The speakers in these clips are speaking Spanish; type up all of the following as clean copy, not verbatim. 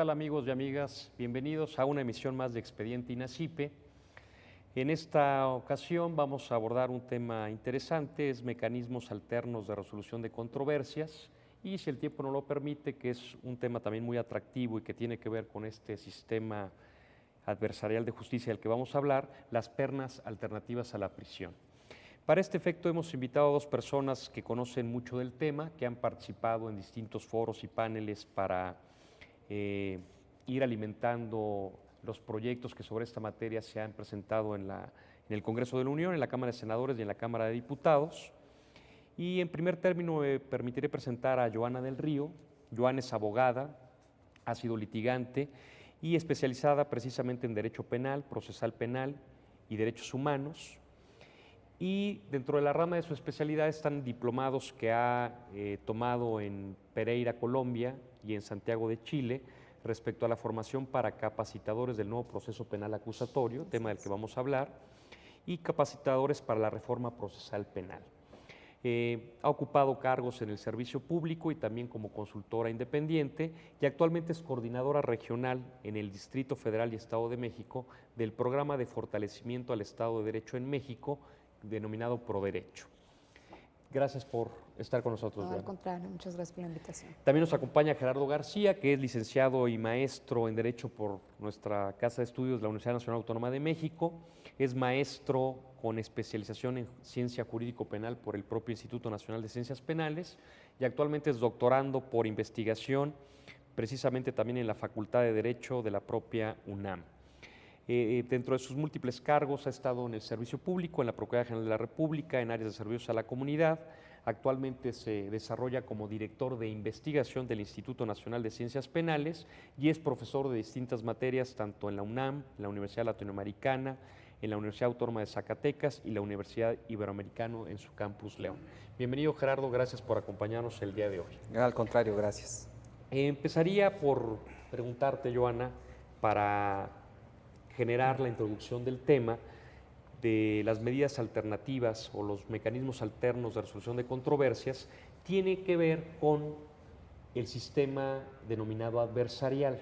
tal amigos y amigas? Bienvenidos a una emisión más de Expediente INACYPE. En esta ocasión vamos a abordar un tema interesante, es mecanismos alternos de resolución de controversias y, si el tiempo no lo permite, que es un tema también muy atractivo y que tiene que ver con este sistema adversarial de justicia del que vamos a hablar, las penas alternativas a la prisión. Para este efecto hemos invitado a dos personas que conocen mucho del tema, que han participado en distintos foros y paneles para ir alimentando los proyectos que sobre esta materia se han presentado en el Congreso de la Unión, en la Cámara de Senadores y en la Cámara de Diputados. Y en primer término me permitiré presentar a Joana del Río. Joana es abogada, ha sido litigante y especializada precisamente en Derecho Penal, Procesal Penal y Derechos Humanos. Y dentro de la rama de su especialidad están diplomados que ha tomado en Pereira, Colombia, y en Santiago de Chile, respecto a la formación para capacitadores del nuevo proceso penal acusatorio, tema del que vamos a hablar, y capacitadores para la reforma procesal penal. Ha ocupado cargos en el servicio público y también como consultora independiente, y actualmente es coordinadora regional en el Distrito Federal y Estado de México del Programa de Fortalecimiento al Estado de Derecho en México, denominado ProDerecho. Gracias por estar con nosotros. No, al contrario, muchas gracias por la invitación. También nos acompaña Gerardo García, que es licenciado y maestro en Derecho por nuestra Casa de Estudios de la Universidad Nacional Autónoma de México. Es maestro con especialización en Ciencia Jurídico Penal por el propio Instituto Nacional de Ciencias Penales y actualmente es doctorando por investigación, precisamente también en la Facultad de Derecho de la propia UNAM. Dentro de sus múltiples cargos ha estado en el servicio público, en la Procuraduría General de la República, en áreas de servicios a la comunidad. Actualmente se desarrolla como director de investigación del Instituto Nacional de Ciencias Penales y es profesor de distintas materias tanto en la UNAM, en la Universidad Latinoamericana, en la Universidad Autónoma de Zacatecas y la Universidad Iberoamericana en su campus León. Bienvenido, Gerardo, gracias por acompañarnos el día de hoy. Al contrario, gracias. Empezaría por preguntarte, Joana, para generar la introducción del tema de las medidas alternativas o los mecanismos alternos de resolución de controversias, tiene que ver con el sistema denominado adversarial.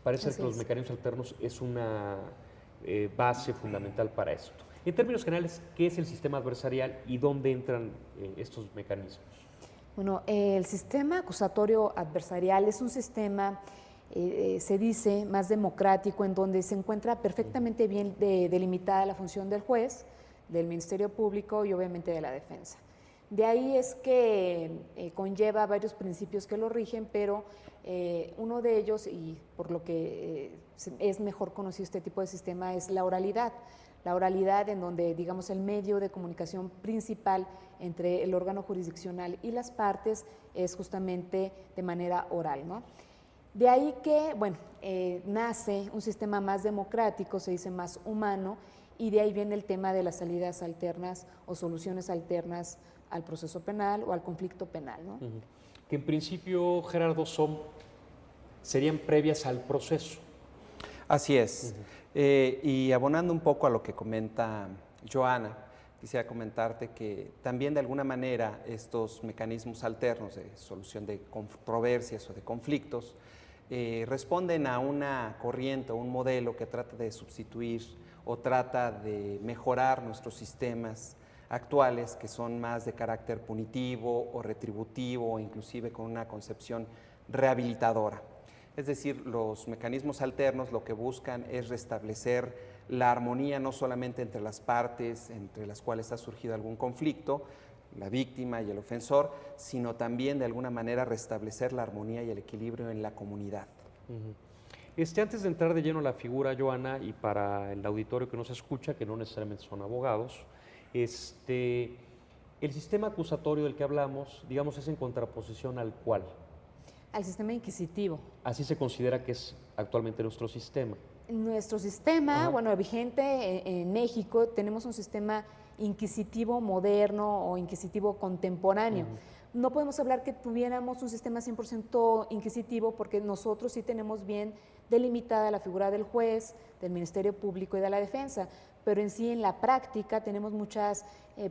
Parece que los mecanismos alternos es una base fundamental para esto. En términos generales, ¿qué es el sistema adversarial y dónde entran estos mecanismos? Bueno, el sistema acusatorio adversarial es un sistema se dice más democrático, en donde se encuentra perfectamente bien delimitada la función del juez, del Ministerio Público y obviamente de la defensa. De ahí es que conlleva varios principios que lo rigen, pero uno de ellos, y por lo que es mejor conocido este tipo de sistema, es la oralidad. La oralidad, en donde, digamos, el medio de comunicación principal entre el órgano jurisdiccional y las partes es justamente de manera oral, ¿no? De ahí que, bueno, nace un sistema más democrático, se dice más humano, y de ahí viene el tema de las salidas alternas o soluciones alternas al proceso penal o al conflicto penal, ¿no? Que en principio, Gerardo, serían previas al proceso. Así es. Y abonando un poco a lo que comenta Joana, quisiera comentarte que también de alguna manera estos mecanismos alternos de solución de controversias o de conflictos responden a una corriente o un modelo que trata de sustituir o trata de mejorar nuestros sistemas actuales, que son más de carácter punitivo o retributivo o inclusive con una concepción rehabilitadora. Es decir, los mecanismos alternos lo que buscan es restablecer la armonía no solamente entre las partes entre las cuales ha surgido algún conflicto, la víctima y el ofensor, sino también de alguna manera restablecer la armonía y el equilibrio en la comunidad. Antes de entrar de lleno a la figura, Joana, y para el auditorio que nos escucha, que no necesariamente son abogados, el sistema acusatorio del que hablamos, digamos, es en contraposición al cual. Al sistema inquisitivo. Así se considera que es actualmente nuestro sistema. Nuestro sistema, bueno, vigente en México, tenemos un sistema inquisitivo moderno o inquisitivo contemporáneo. No podemos hablar que tuviéramos un sistema 100% inquisitivo, porque nosotros sí tenemos bien delimitada la figura del juez, del Ministerio Público y de la defensa, pero en sí en la práctica tenemos muchas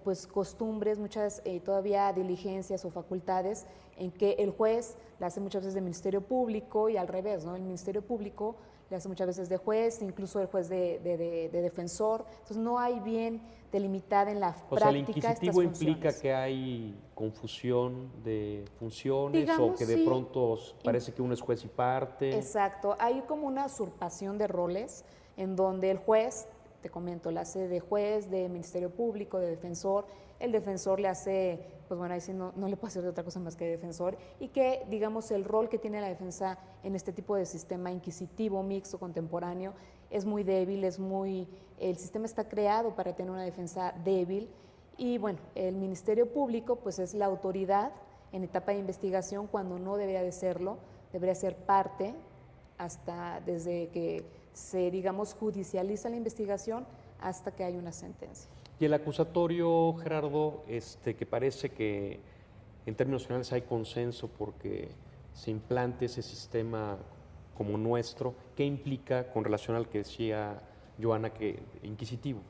pues costumbres, muchas todavía diligencias o facultades en que el juez la hace muchas veces de Ministerio Público y al revés, ¿no? El Ministerio Público le hace muchas veces de juez, incluso el juez de defensor. Entonces no hay bien delimitada en la práctica. O sea, el inquisitivo estas implica funciones. que hay confusión de funciones, Digamos, o que de sí. pronto parece que uno es juez y parte. Exacto, hay como una usurpación de roles en donde el juez, te comento, le hace de juez, de Ministerio Público, de defensor, el defensor le hace, pues bueno, ahí sí no le puede hacer de otra cosa más que de defensor, y que, digamos, el rol que tiene la defensa en este tipo de sistema inquisitivo, mixto, contemporáneo, es muy débil, el sistema está creado para tener una defensa débil, y bueno, el Ministerio Público pues es la autoridad en etapa de investigación cuando no debería de serlo, debería ser parte hasta desde que se, digamos, judicializa la investigación hasta que hay una sentencia. Y el acusatorio, Gerardo, que parece que en términos generales hay consenso porque se implante ese sistema como nuestro, ¿qué implica con relación al que decía Joana, que inquisitivo?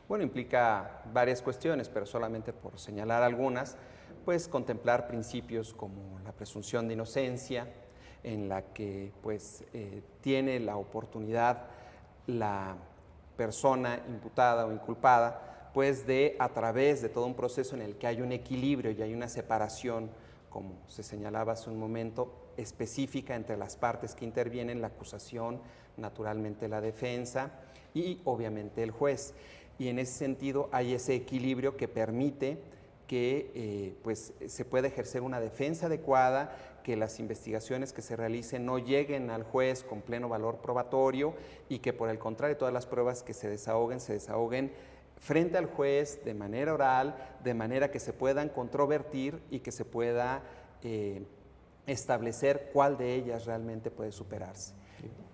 Bueno, implica varias cuestiones, pero solamente por señalar algunas, pues contemplar principios como la presunción de inocencia, en la que pues tiene la oportunidad la persona imputada o inculpada, pues de a través de todo un proceso en el que hay un equilibrio y hay una separación, como se señalaba hace un momento, específica entre las partes que intervienen, la acusación, naturalmente la defensa y obviamente el juez. Y en ese sentido hay ese equilibrio que permite que pues se pueda ejercer una defensa adecuada, que las investigaciones que se realicen no lleguen al juez con pleno valor probatorio y que por el contrario todas las pruebas que se desahoguen frente al juez de manera oral, de manera que se puedan controvertir y que se pueda establecer cuál de ellas realmente puede superarse.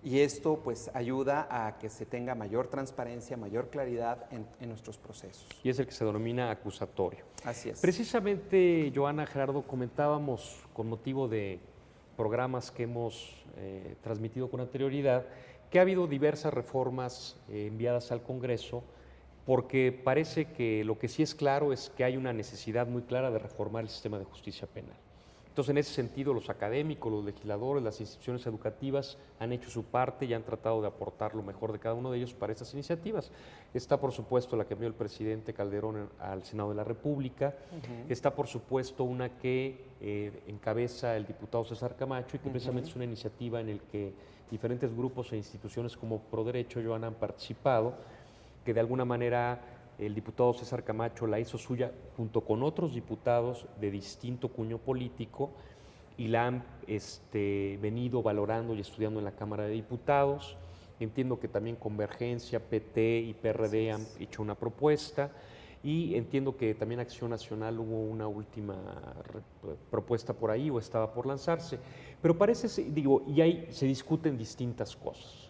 Y esto pues ayuda a que se tenga mayor transparencia, mayor claridad en nuestros procesos. Y es el que se denomina acusatorio. Así es. Precisamente, Joana, Gerardo, comentábamos con motivo de programas que hemos transmitido con anterioridad que ha habido diversas reformas enviadas al Congreso, porque parece que lo que sí es claro es que hay una necesidad muy clara de reformar el sistema de justicia penal. Entonces, en ese sentido, los académicos, los legisladores, las instituciones educativas han hecho su parte y han tratado de aportar lo mejor de cada uno de ellos para estas iniciativas. Está, por supuesto, la que envió el presidente Calderón al Senado de la República. Está, por supuesto, una que encabeza el diputado César Camacho y que precisamente es una iniciativa en la que diferentes grupos e instituciones como ProDerecho, Joana, han participado, que de alguna manera el diputado César Camacho la hizo suya junto con otros diputados de distinto cuño político y la han venido valorando y estudiando en la Cámara de Diputados. Entiendo que también Convergencia, PT y PRD han hecho una propuesta y entiendo que también Acción Nacional hubo una última propuesta por ahí o estaba por lanzarse. Pero parece, digo, y ahí se discuten distintas cosas.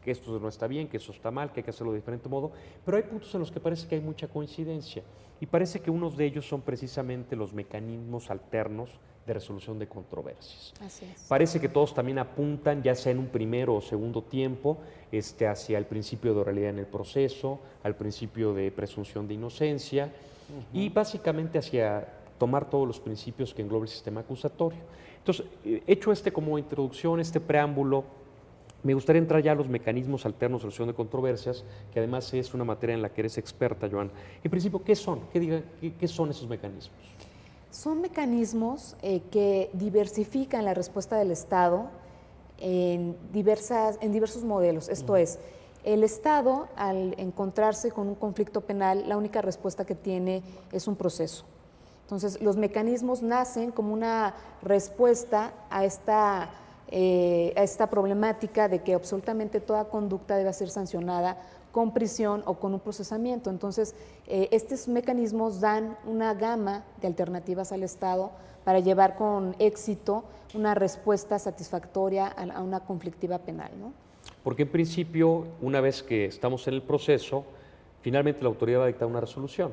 Que esto no está bien, que eso está mal, que hay que hacerlo de diferente modo, pero hay puntos en los que parece que hay mucha coincidencia y parece que unos de ellos son precisamente los mecanismos alternos de resolución de controversias. Así es. Parece que todos también apuntan, ya sea en un primero o segundo tiempo, hacia el principio de oralidad en el proceso, al principio de presunción de inocencia y básicamente hacia tomar todos los principios que engloba el sistema acusatorio. Entonces, hecho como introducción, este preámbulo, me gustaría entrar ya a los mecanismos alternos de resolución de controversias, que además es una materia en la que eres experta, Joana. En principio, ¿qué son? ¿Qué son esos mecanismos? Son mecanismos que diversifican la respuesta del Estado en diversos modelos. Esto es, el Estado, al encontrarse con un conflicto penal, la única respuesta que tiene es un proceso. Entonces, los mecanismos nacen como una respuesta a esta problemática de que absolutamente toda conducta debe ser sancionada con prisión o con un procesamiento. Entonces, estos mecanismos dan una gama de alternativas al Estado para llevar con éxito una respuesta satisfactoria a una conflictiva penal, ¿no? Porque en principio, una vez que estamos en el proceso, finalmente la autoridad va a dictar una resolución,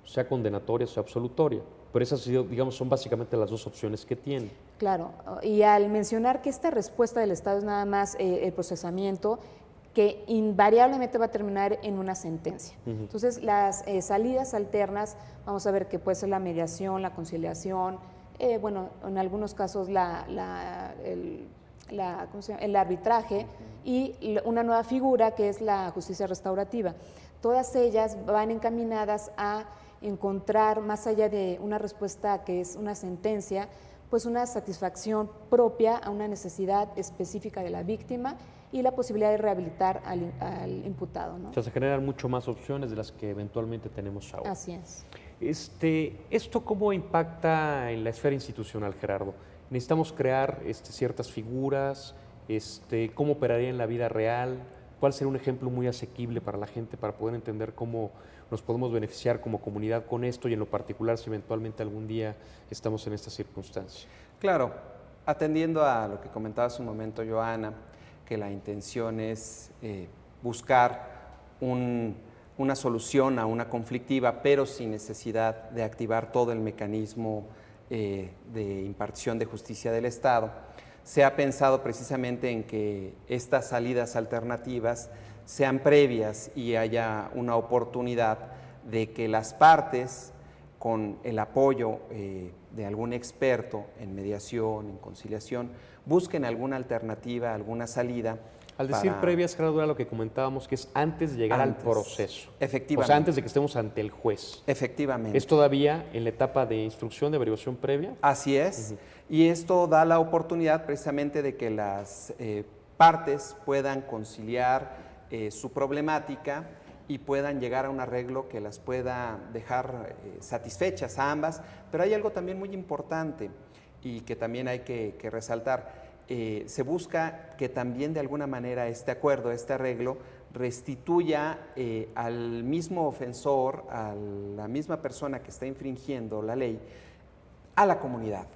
sea condenatoria, sea absolutoria. Pero esas, digamos, son básicamente las dos opciones que tiene. Claro, y al mencionar que esta respuesta del Estado es nada más el procesamiento, que invariablemente va a terminar en una sentencia. Entonces, las salidas alternas, vamos a ver que puede ser la mediación, la conciliación, bueno, en algunos casos el arbitraje y una nueva figura que es la justicia restaurativa. Todas ellas van encaminadas a encontrar, más allá de una respuesta que es una sentencia, pues una satisfacción propia a una necesidad específica de la víctima y la posibilidad de rehabilitar al imputado, ¿no? O sea, se generan mucho más opciones de las que eventualmente tenemos ahora. Así es. ¿Esto cómo impacta en la esfera institucional, Gerardo? ¿Necesitamos crear ciertas figuras? ¿Cómo operaría en la vida real? ¿Cuál sería un ejemplo muy asequible para la gente para poder entender cómo nos podemos beneficiar como comunidad con esto y en lo particular si eventualmente algún día estamos en esta circunstancia? Claro, atendiendo a lo que comentaba hace un momento Joana, que la intención es buscar una solución a una conflictiva, pero sin necesidad de activar todo el mecanismo de impartición de justicia del Estado. Se ha pensado precisamente en que estas salidas alternativas sean previas y haya una oportunidad de que las partes, con el apoyo de algún experto en mediación, en conciliación, busquen alguna alternativa, alguna salida. Al decir previas, Gerardo, era lo que comentábamos, que es antes de llegar al proceso. Efectivamente. O sea, antes de que estemos ante el juez. Efectivamente. ¿Es todavía en la etapa de instrucción, de averiguación previa? Así es. Y esto da la oportunidad precisamente de que las partes puedan conciliar su problemática y puedan llegar a un arreglo que las pueda dejar satisfechas a ambas. Pero hay algo también muy importante y que también hay que resaltar. Se busca que también de alguna manera este acuerdo, este arreglo, restituya al mismo ofensor, a la misma persona que está infringiendo la ley, a la comunidad.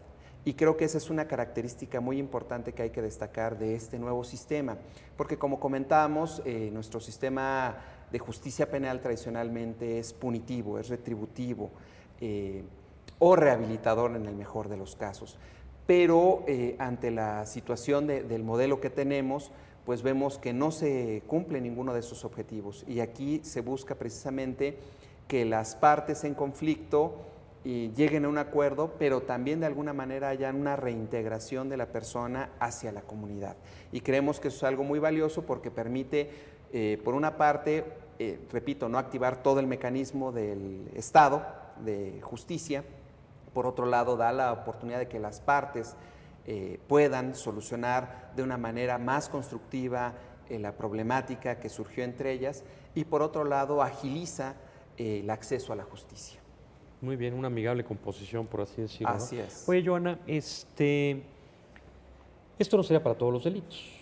Y creo que esa es una característica muy importante que hay que destacar de este nuevo sistema, porque como comentábamos, nuestro sistema de justicia penal tradicionalmente es punitivo, es retributivo o rehabilitador en el mejor de los casos. Pero ante la situación del modelo que tenemos, pues vemos que no se cumple ninguno de esos objetivos. Y aquí se busca precisamente que las partes en conflicto lleguen a un acuerdo, pero también de alguna manera haya una reintegración de la persona hacia la comunidad. Y creemos que eso es algo muy valioso porque permite, por una parte, repito, no activar todo el mecanismo del Estado de justicia. Por otro lado, da la oportunidad de que las partes puedan solucionar de una manera más constructiva la problemática que surgió entre ellas y por otro lado agiliza el acceso a la justicia. Muy bien, una amigable composición, por así decirlo. Así es. Oye, Joana, esto no sería para todos los delitos,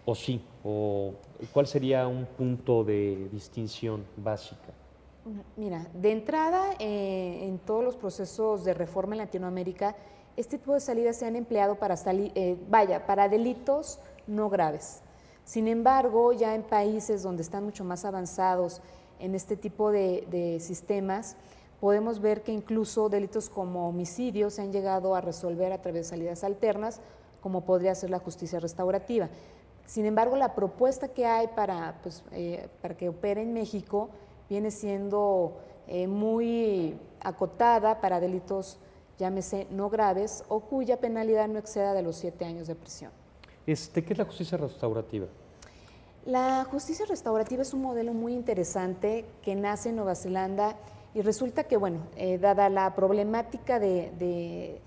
¿o sí? ¿O cuál sería un punto de distinción básica? Mira, de entrada, en todos los procesos de reforma en Latinoamérica, este tipo de salidas se han empleado para para delitos no graves. Sin embargo, ya en países donde están mucho más avanzados en este tipo de sistemas, podemos ver que incluso delitos como homicidio se han llegado a resolver a través de salidas alternas, como podría ser la justicia restaurativa. Sin embargo, la propuesta que hay para que opere en México viene siendo muy acotada para delitos, llámese, no graves o cuya penalidad no exceda de los 7 años de prisión. ¿Qué es la justicia restaurativa? La justicia restaurativa es un modelo muy interesante que nace en Nueva Zelanda y resulta que, bueno, dada la problemática de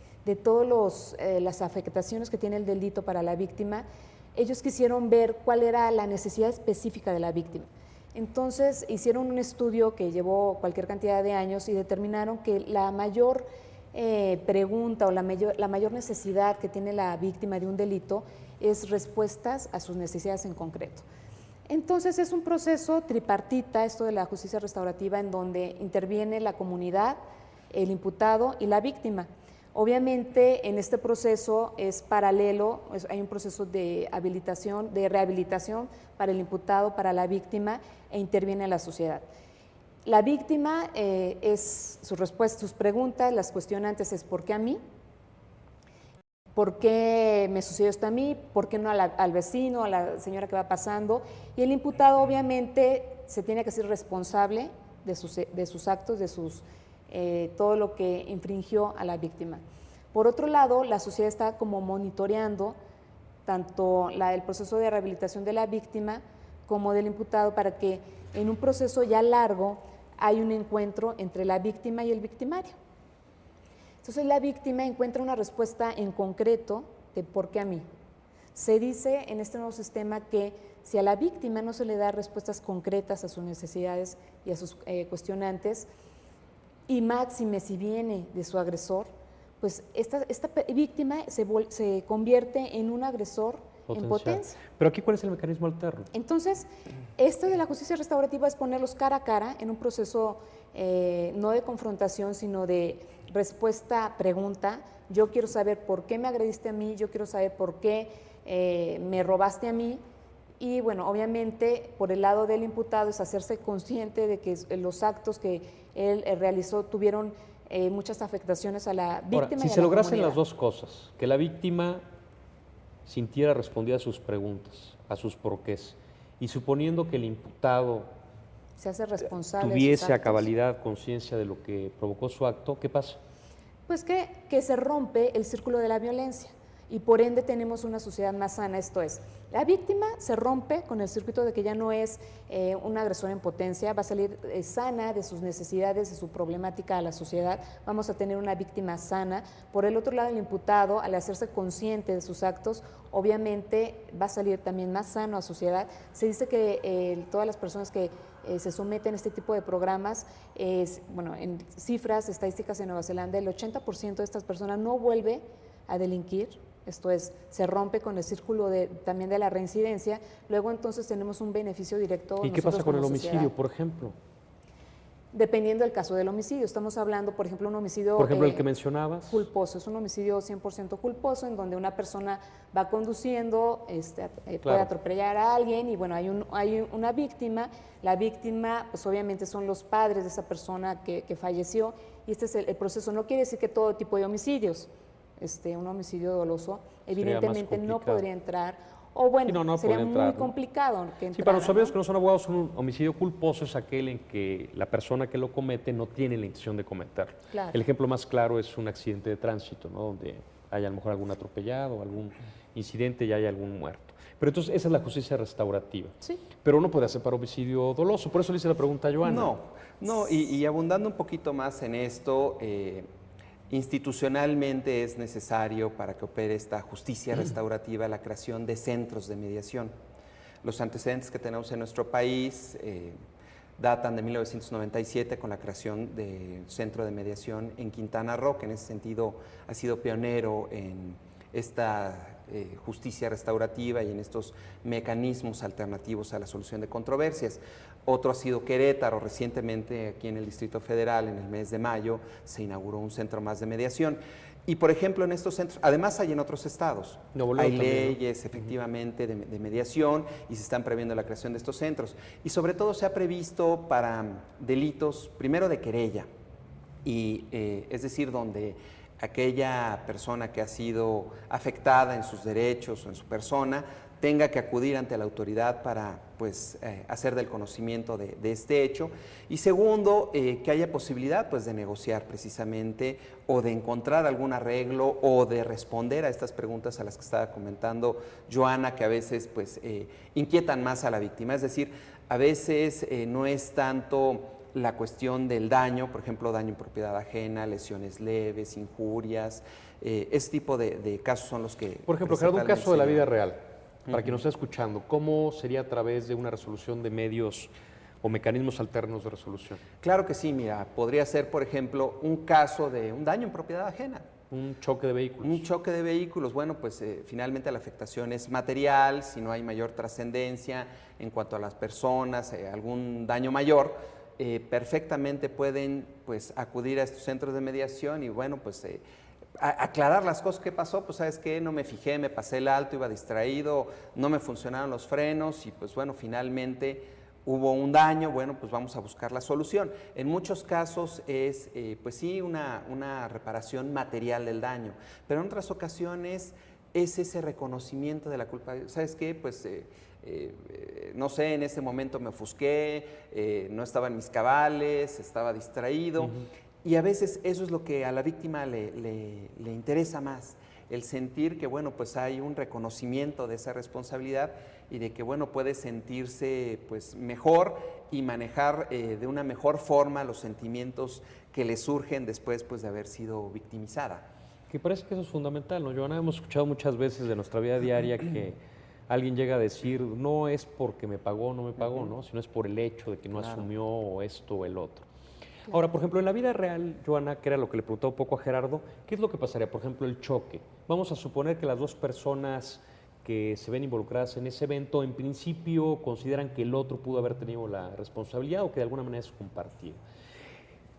todas las afectaciones que tiene el delito para la víctima, ellos quisieron ver cuál era la necesidad específica de la víctima. Entonces hicieron un estudio que llevó cualquier cantidad de años y determinaron que la mayor pregunta o la mayor necesidad que tiene la víctima de un delito es respuestas a sus necesidades en concreto. Entonces es un proceso tripartita, esto de la justicia restaurativa, en donde interviene la comunidad, el imputado y la víctima. Obviamente en este proceso es paralelo, hay un proceso de rehabilitación para el imputado, para la víctima, e interviene la sociedad. La víctima sus preguntas, las cuestionantes es ¿por qué a mí? ¿por qué me sucedió esto a mí? ¿Por qué no al vecino, a la señora que va pasando? Y el imputado obviamente se tiene que ser responsable de sus actos, todo lo que infringió a la víctima. Por otro lado, la sociedad está como monitoreando tanto el proceso de rehabilitación de la víctima como del imputado para que en un proceso ya largo hay un encuentro entre la víctima y el victimario. Entonces la víctima encuentra una respuesta en concreto de por qué a mí. Se dice en este nuevo sistema que si a la víctima no se le da respuestas concretas a sus necesidades y a sus cuestionantes, y máxime si viene de su agresor, pues esta víctima se convierte en un agresor Potencial. en potencia. Pero aquí, ¿cuál es el mecanismo alterno? Entonces, esto de la justicia restaurativa es ponerlos cara a cara en un proceso no de confrontación, sino de respuesta-pregunta. Yo quiero saber por qué me agrediste a mí, yo quiero saber por qué me robaste a mí. Y bueno, obviamente por el lado del imputado es hacerse consciente de que los actos que él realizó tuvieron muchas afectaciones a la víctima. Ahora, si y a se la lograsen comunidad. las dos cosas, que la víctima sintiera respondida a sus preguntas, a sus porqués, y suponiendo que el imputado Se hace responsable de sus tuviese a actos. cabalidad conciencia de lo que provocó su acto, ¿qué pasa? Pues que se rompe el círculo de la violencia y por ende tenemos una sociedad más sana. Esto es, la víctima se rompe con el circuito de que ya no es un agresor en potencia, va a salir sana de sus necesidades, de su problemática a la sociedad, vamos a tener una víctima sana. Por el otro lado, el imputado, al hacerse consciente de sus actos, obviamente va a salir también más sano a sociedad. Se dice que todas las personas que se someten a este tipo de programas, bueno, en cifras estadísticas en Nueva Zelanda, el 80% de estas personas no vuelve a delinquir. Esto es, se rompe con el círculo también de la reincidencia, luego entonces tenemos un beneficio directo. ¿Y qué pasa con el homicidio, sociedad. por ejemplo? Dependiendo del caso del homicidio, estamos hablando, por ejemplo, un homicidio… Por ejemplo, el que mencionabas. Culposo, es un homicidio 100% culposo, en donde una persona va conduciendo, puede Claro. atropellar a alguien y bueno, hay una víctima. La víctima, pues obviamente son los padres de esa persona que falleció, y este es el proceso. No quiere decir que todo tipo de homicidios, un homicidio doloso, Sería evidentemente más no complicado. podría entrar, o bueno, Sí, no sería podría muy entrar, ¿no? complicado que Sí, entrara, para los amigos ¿no? que no son abogados, un homicidio culposo es aquel en que la persona que lo comete no tiene la intención de cometerlo. Claro. El ejemplo más claro es un accidente de tránsito, ¿no? Donde haya a lo mejor algún atropellado, algún incidente y haya algún muerto. Pero entonces esa es la justicia restaurativa. Sí. Pero uno puede hacer para homicidio doloso. Por eso le hice la pregunta a Joana. No, y abundando un poquito más en esto, institucionalmente es necesario para que opere esta justicia restaurativa la creación de centros de mediación. Los antecedentes que tenemos en nuestro país datan de 1997 con la creación del Centro de Mediación en Quintana Roo, que en ese sentido ha sido pionero en esta justicia restaurativa y en estos mecanismos alternativos a la solución de controversias. Otro ha sido Querétaro. Recientemente aquí en el Distrito Federal, en el mes de mayo, se inauguró un centro más de mediación. Y por ejemplo, en estos centros, además hay en otros estados, Nuevo León hay también, ¿no? leyes efectivamente de mediación y se están previendo la creación de estos centros. Y sobre todo se ha previsto para delitos, primero de querella, y es decir, donde aquella persona que ha sido afectada en sus derechos o en su persona tenga que acudir ante la autoridad para pues, hacer del conocimiento de este hecho. Y segundo, que haya posibilidad pues, de negociar precisamente o de encontrar algún arreglo o de responder a estas preguntas a las que estaba comentando Joana, que a veces pues, inquietan más a la víctima. Es decir, a veces no es tanto la cuestión del daño, por ejemplo, daño en propiedad ajena, lesiones leves, injurias, ese tipo de casos son los que… Por ejemplo, Gerardo, un caso de la vida real. real, para quien nos está escuchando, ¿cómo sería a través de una resolución de medios o mecanismos alternos de resolución? Claro que sí, mira, podría ser, por ejemplo, un caso de un daño en propiedad ajena. Un choque de vehículos. Un choque de vehículos, bueno, pues finalmente la afectación es material, si no hay mayor trascendencia en cuanto a las personas, algún daño mayor, perfectamente pueden pues acudir a estos centros de mediación y bueno, pues aclarar las cosas que pasó, pues sabes qué, no me fijé, me pasé el alto, iba distraído, no me funcionaron los frenos y pues bueno, finalmente hubo un daño, bueno, pues vamos a buscar la solución. En muchos casos es, pues sí, una reparación material del daño, pero en otras ocasiones es ese reconocimiento de la culpa. ¿Sabes qué? Pues no sé, en ese momento me ofusqué, no estaba en mis cabales, estaba distraído. Y a veces eso es lo que a la víctima le interesa más, el sentir que, bueno, pues hay un reconocimiento de esa responsabilidad y de que, bueno, puede sentirse pues mejor y manejar de una mejor forma los sentimientos que le surgen después pues de haber sido victimizada. Que parece que eso es fundamental, ¿no, Joana? Hemos escuchado muchas veces de nuestra vida diaria que alguien llega a decir, no es porque me pagó o no me pagó, ¿no? Sino es por el hecho de que no asumió esto o el otro. Ahora, por ejemplo, en la vida real, Joana, que era lo que le preguntaba un poco a Gerardo, ¿qué es lo que pasaría? Por ejemplo, el choque. Vamos a suponer que las dos personas que se ven involucradas en ese evento, en principio consideran que el otro pudo haber tenido la responsabilidad o que de alguna manera es compartido.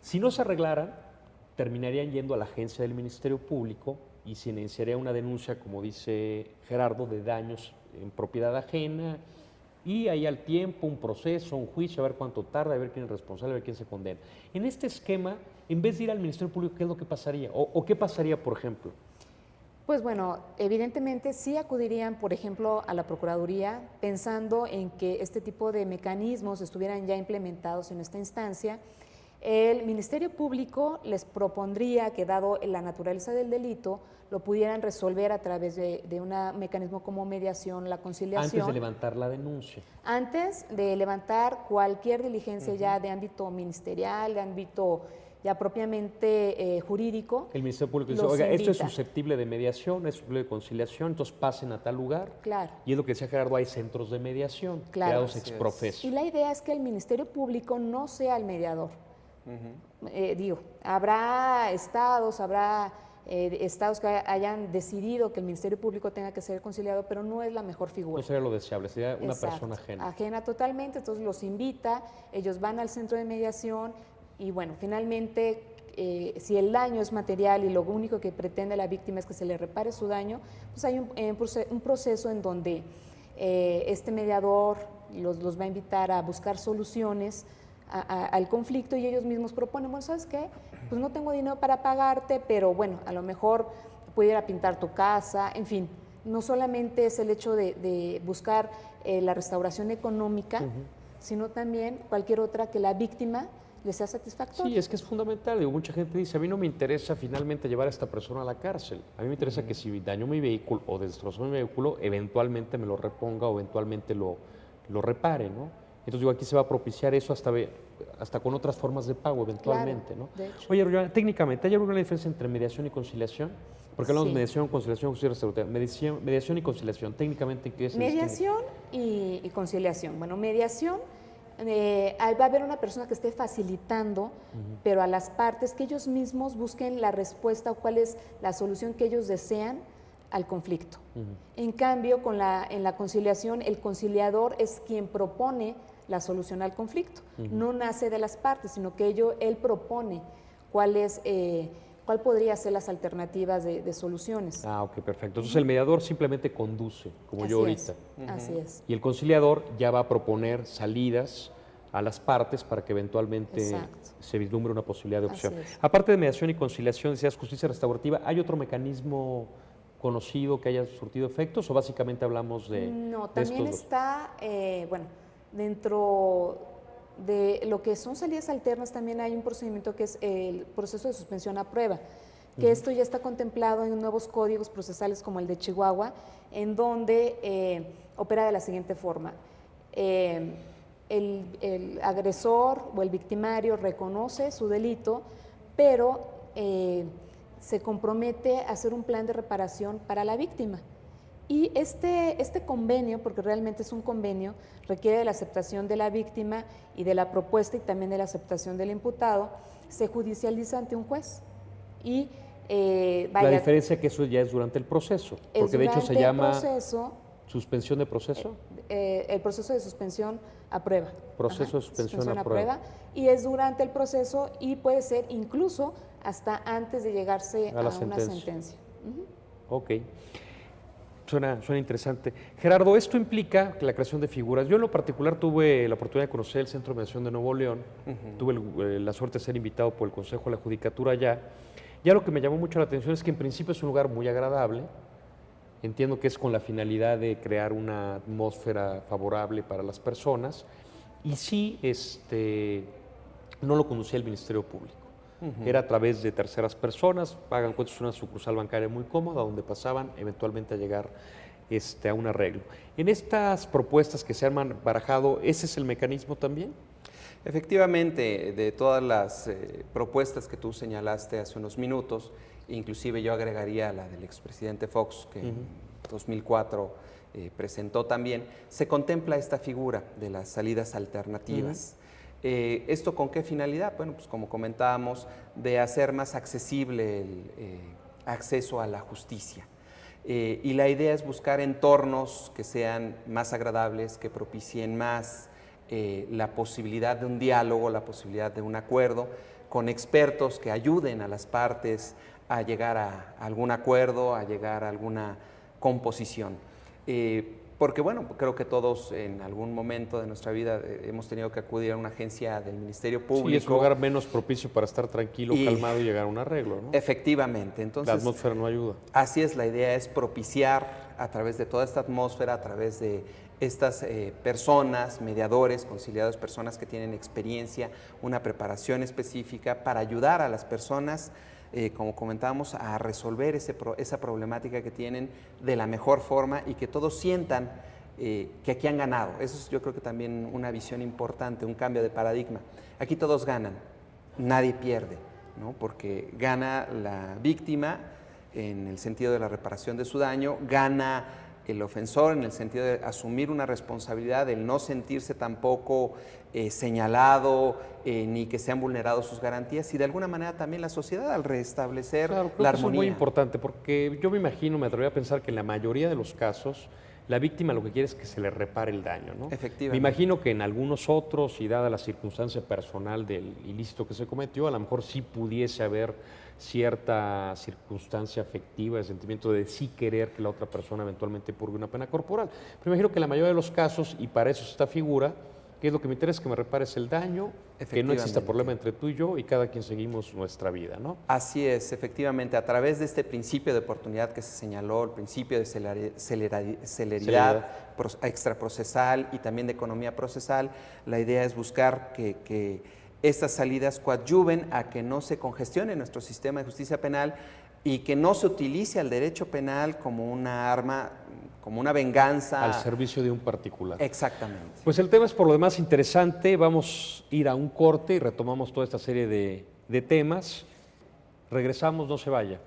Si no se arreglaran, terminarían yendo a la agencia del Ministerio Público y se iniciaría una denuncia, como dice Gerardo, de daños en propiedad ajena, y ahí al tiempo, un proceso, un juicio, a ver cuánto tarda, a ver quién es responsable, a ver quién se condena. En este esquema, en vez de ir al Ministerio Público, ¿qué es lo que pasaría? ¿O qué pasaría, por ejemplo? Pues bueno, evidentemente sí acudirían, por ejemplo, a la Procuraduría pensando en que este tipo de mecanismos estuvieran ya implementados en esta instancia. El Ministerio Público les propondría que, dado la naturaleza del delito, lo pudieran resolver a través de un mecanismo como mediación, la conciliación. Antes de levantar la denuncia. Antes de levantar cualquier diligencia ya de ámbito ministerial, de ámbito ya propiamente jurídico. El Ministerio Público dice, oiga, esto es susceptible de mediación, es susceptible de conciliación, entonces pasen a tal lugar. Claro. Y es lo que decía Gerardo, hay centros de mediación creados ex profeso. Y la idea es que el Ministerio Público no sea el mediador. Habrá estados que hayan decidido que el Ministerio Público tenga que ser el conciliador, pero no es la mejor figura. No sería lo deseable, sería una persona ajena. Ajena totalmente, entonces los invita, ellos van al centro de mediación y bueno, finalmente si el daño es material y lo único que pretende la víctima es que se le repare su daño, pues hay un proceso en donde este mediador los va a invitar a buscar soluciones al conflicto y ellos mismos proponen, bueno, ¿sabes qué? Pues no tengo dinero para pagarte, pero bueno, a lo mejor pudiera pintar tu casa, en fin, no solamente es el hecho de buscar la restauración económica, sino también cualquier otra que la víctima le sea satisfactoria. Sí, es que es fundamental. Digo, mucha gente dice, a mí no me interesa finalmente llevar a esta persona a la cárcel. A mí me interesa que si dañó mi vehículo o destrozó mi vehículo, eventualmente me lo reponga o eventualmente lo repare, ¿no? Entonces, digo, aquí se va a propiciar eso hasta con otras formas de pago eventualmente, claro, ¿no? de hecho. Oye, Rubén, técnicamente, ¿hay alguna diferencia entre mediación y conciliación? Porque hablamos de mediación, conciliación, justicia restaurativa. Mediación y conciliación, técnicamente, ¿qué es? Mediación y conciliación. Bueno, mediación, va a haber una persona que esté facilitando, pero a las partes que ellos mismos busquen la respuesta o cuál es la solución que ellos desean al conflicto. En cambio, en la conciliación, el conciliador es quien propone la solución al conflicto. No nace de las partes, sino que él propone cuál podría ser las alternativas de soluciones. Ah, ok, perfecto. Entonces el mediador simplemente conduce, como yo ahorita. Así es. Y el conciliador ya va a proponer salidas a las partes para que eventualmente se vislumbre una posibilidad de opción. Aparte de mediación y conciliación, decías justicia restaurativa, ¿hay otro mecanismo conocido que haya surtido efectos o básicamente hablamos de No, también está, dentro de lo que son salidas alternas también hay un procedimiento que es el proceso de suspensión a prueba, que esto ya está contemplado en nuevos códigos procesales como el de Chihuahua, en donde opera de la siguiente forma. El agresor o el victimario reconoce su delito, pero se compromete a hacer un plan de reparación para la víctima. Y este convenio, porque realmente es un convenio, requiere de la aceptación de la víctima y de la propuesta y también de la aceptación del imputado, se judicializa ante un juez. Y la diferencia es que eso ya es durante el proceso, porque de hecho se llama suspensión de proceso. El proceso de suspensión a prueba. Proceso de suspensión a prueba. Y es durante el proceso y puede ser incluso hasta antes de llegarse a una sentencia. Ok. Suena interesante. Gerardo, esto implica la creación de figuras. Yo en lo particular tuve la oportunidad de conocer el Centro de Mediación de Nuevo León. Tuve la suerte de ser invitado por el Consejo de la Judicatura allá. Ya lo que me llamó mucho la atención es que en principio es un lugar muy agradable. Entiendo que es con la finalidad de crear una atmósfera favorable para las personas. Y sí, no lo conducía el Ministerio Público. Era a través de terceras personas, hagan cuenta, es una sucursal bancaria muy cómoda donde pasaban eventualmente a llegar a un arreglo. En estas propuestas que se han barajado, ¿ese es el mecanismo también? Efectivamente, de todas las propuestas que tú señalaste hace unos minutos, inclusive yo agregaría la del expresidente Fox, que en 2004 presentó también, se contempla esta figura de las salidas alternativas. ¿Esto con qué finalidad? Bueno, pues como comentábamos, de hacer más accesible el acceso a la justicia. Y la idea es buscar entornos que sean más agradables, que propicien más la posibilidad de un diálogo, la posibilidad de un acuerdo, con expertos que ayuden a las partes a llegar a algún acuerdo, a llegar a alguna composición. Porque bueno, creo que todos en algún momento de nuestra vida hemos tenido que acudir a una agencia del Ministerio Público. Sí, es un lugar menos propicio para estar tranquilo, calmado y llegar a un arreglo, ¿no? Efectivamente. Entonces, la atmósfera no ayuda. Así es, la idea es propiciar a través de toda esta atmósfera, a través de estas personas, mediadores, conciliadores, personas que tienen experiencia, una preparación específica para ayudar a las personas, como comentábamos, a resolver esa problemática que tienen de la mejor forma y que todos sientan que aquí han ganado. Eso es, yo creo que también una visión importante, un cambio de paradigma. Aquí todos ganan, nadie pierde, ¿no? Porque gana la víctima en el sentido de la reparación de su daño, gana el ofensor en el sentido de asumir una responsabilidad, del no sentirse tampoco señalado, ni que sean vulnerados sus garantías, y de alguna manera también la sociedad al restablecer la armonía. Eso es muy importante, porque yo me atrevo a pensar que en la mayoría de los casos la víctima lo que quiere es que se le repare el daño, ¿no? Efectivamente. Me imagino que en algunos otros, y dada la circunstancia personal del ilícito que se cometió, a lo mejor sí pudiese haber cierta circunstancia afectiva, de sentimiento de sí querer que la otra persona eventualmente purgue una pena corporal. Pero me imagino que en la mayoría de los casos, y para eso esta figura, que es lo que me interesa, que me repares el daño, que no exista problema entre tú y yo y cada quien seguimos nuestra vida, ¿no? Así es, efectivamente, a través de este principio de oportunidad que se señaló, el principio de celeridad extraprocesal y también de economía procesal, la idea es buscar que estas salidas coadyuven a que no se congestione nuestro sistema de justicia penal y que no se utilice al derecho penal como una arma, como una venganza. Al servicio de un particular. Exactamente. Pues el tema es por lo demás interesante. Vamos a ir a un corte y retomamos toda esta serie de temas. Regresamos, no se vaya.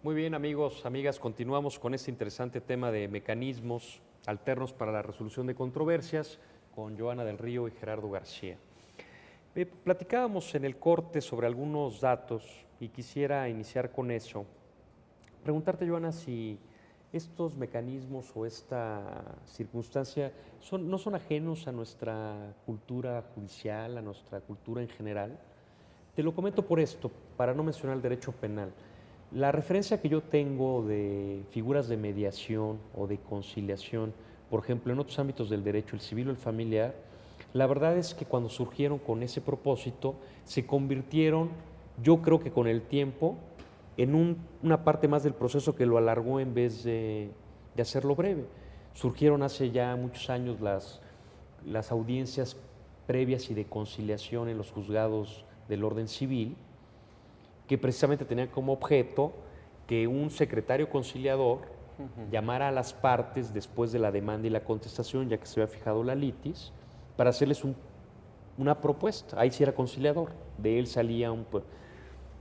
Muy bien, amigos, amigas, continuamos con este interesante tema de mecanismos alternos para la resolución de controversias con Joana del Río y Gerardo García. Platicábamos en el corte sobre algunos datos y quisiera iniciar con eso. Preguntarte, Joana, si estos mecanismos o esta circunstancia no son ajenos a nuestra cultura judicial, a nuestra cultura en general. Te lo comento por esto, para no mencionar el derecho penal. La referencia que yo tengo de figuras de mediación o de conciliación, por ejemplo, en otros ámbitos del derecho, el civil o el familiar, la verdad es que cuando surgieron con ese propósito, se convirtieron, yo creo que con el tiempo, en una parte más del proceso que lo alargó en vez de hacerlo breve. Surgieron hace ya muchos años las audiencias previas y de conciliación en los juzgados del orden civil, que precisamente tenían como objeto que un secretario conciliador llamara a las partes después de la demanda y la contestación, ya que se había fijado la litis, para hacerles una propuesta. Ahí sí era conciliador, de él salía un...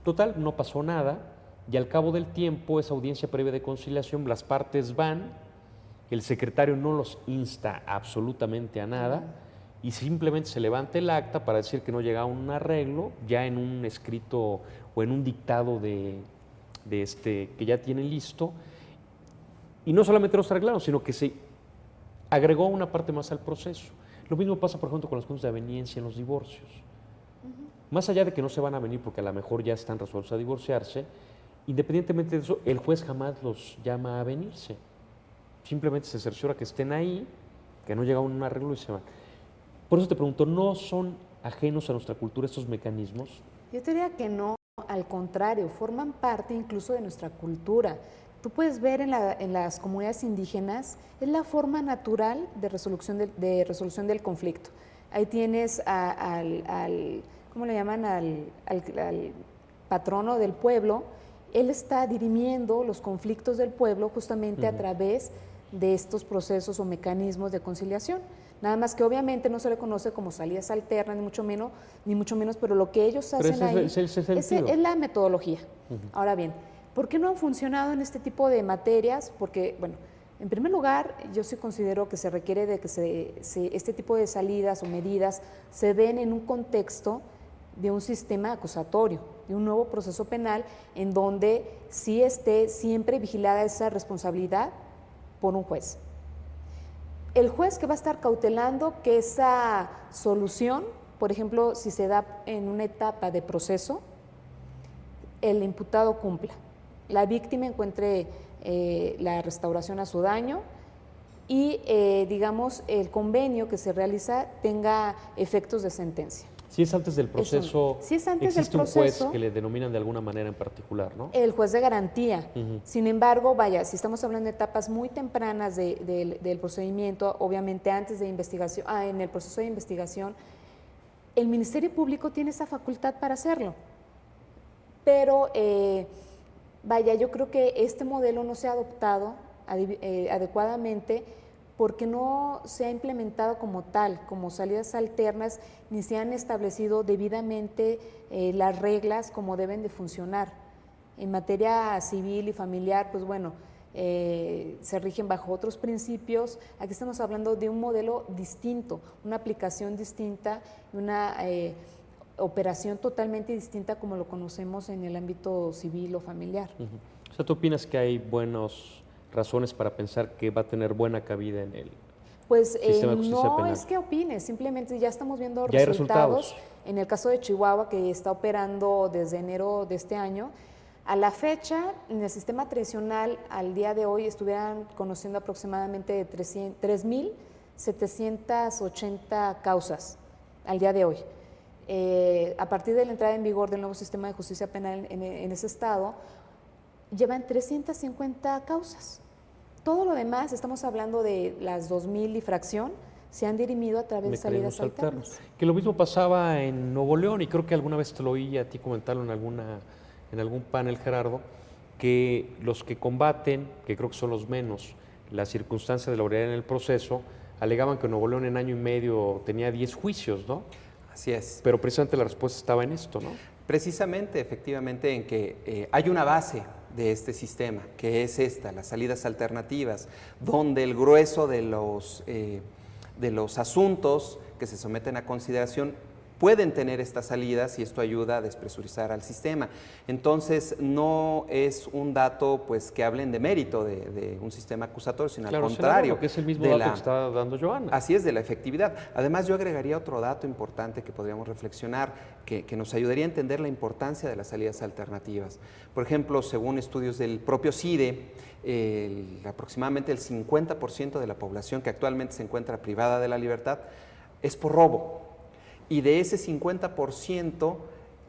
Total, no pasó nada, y al cabo del tiempo, esa audiencia previa de conciliación, las partes van, el secretario no los insta absolutamente a nada, y simplemente se levanta el acta para decir que no llega a un arreglo, ya en un escrito o en un dictado que ya tienen listo, y no solamente los arreglaron, sino que se agregó una parte más al proceso. Lo mismo pasa, por ejemplo, con las cuestiones de aveniencia en los divorcios. Más allá de que no se van a venir porque a lo mejor ya están resueltos a divorciarse, independientemente de eso, el juez jamás los llama a venirse. Simplemente se cerciora que estén ahí, que no llega a un arreglo y se van. Por eso te pregunto, ¿no son ajenos a nuestra cultura estos mecanismos? Yo te diría que no, al contrario, forman parte incluso de nuestra cultura. Tú puedes ver en las comunidades indígenas, es la forma natural de resolución del conflicto. Ahí tienes ¿cómo le llaman? Al patrono del pueblo. Él está dirimiendo los conflictos del pueblo justamente a través de estos procesos o mecanismos de conciliación. Nada más que obviamente no se le conoce como salidas alternas, ni mucho menos, pero lo que ellos hacen ahí es la metodología. Ahora bien, ¿por qué no han funcionado en este tipo de materias? Porque, bueno, en primer lugar, yo sí considero que se requiere de que este tipo de salidas o medidas se den en un contexto de un sistema acusatorio, de un nuevo proceso penal en donde sí esté siempre vigilada esa responsabilidad por un juez. El juez que va a estar cautelando que esa solución, por ejemplo, si se da en una etapa de proceso, el imputado cumpla, la víctima encuentre la restauración a su daño y, digamos, el convenio que se realiza tenga efectos de sentencia. Si es antes del proceso, si es antes existe del proceso, un juez que le denominan de alguna manera en particular, ¿no? El juez de garantía. Sin embargo, vaya, si estamos hablando de etapas muy tempranas del procedimiento, obviamente antes de investigación, en el proceso de investigación, el Ministerio Público tiene esa facultad para hacerlo. Pero, vaya, yo creo que este modelo no se ha adoptado adecuadamente porque no se ha implementado como tal, como salidas alternas, ni se han establecido debidamente las reglas como deben de funcionar. En materia civil y familiar, pues bueno, se rigen bajo otros principios. Aquí estamos hablando de un modelo distinto, una aplicación distinta, una operación totalmente distinta como lo conocemos en el ámbito civil o familiar. O sea, ¿tú opinas que hay buenas razones para pensar que va a tener buena cabida en el sistema de justicia no penal? Es que opines, simplemente ya estamos viendo Ya hay resultados. En el caso de Chihuahua, que está operando desde enero de este año, a la fecha, en el sistema tradicional, al día de hoy, estuvieran conociendo aproximadamente 3.780 causas al día de hoy. A partir de la entrada en vigor del nuevo sistema de justicia penal en ese estado, llevan 350 causas. Todo lo demás, estamos hablando de las 2.000 y fracción, se han dirimido a través de salidas alternas. Que lo mismo pasaba en Nuevo León, y creo que alguna vez te lo oí a ti comentarlo en algún panel, Gerardo, que los que combaten, que creo que son los menos, las circunstancias de la oralidad en el proceso, alegaban que Nuevo León en año y medio tenía 10 juicios, ¿no? Así es. Pero precisamente la respuesta estaba en esto, ¿no? Precisamente, efectivamente, en que hay una base de este sistema, que es esta, las salidas alternativas, donde el grueso de los asuntos que se someten a consideración pueden tener estas salidas y esto ayuda a despresurizar al sistema. Entonces, no es un dato pues que hablen de mérito de un sistema acusatorio, sino al contrario. Que es el mismo dato que está dando Joana. Así es, de la efectividad. Además, yo agregaría otro dato importante que podríamos reflexionar, que nos ayudaría a entender la importancia de las salidas alternativas. Por ejemplo, según estudios del propio CIDE, aproximadamente el 50% de la población que actualmente se encuentra privada de la libertad es por robo. Y de ese 50%,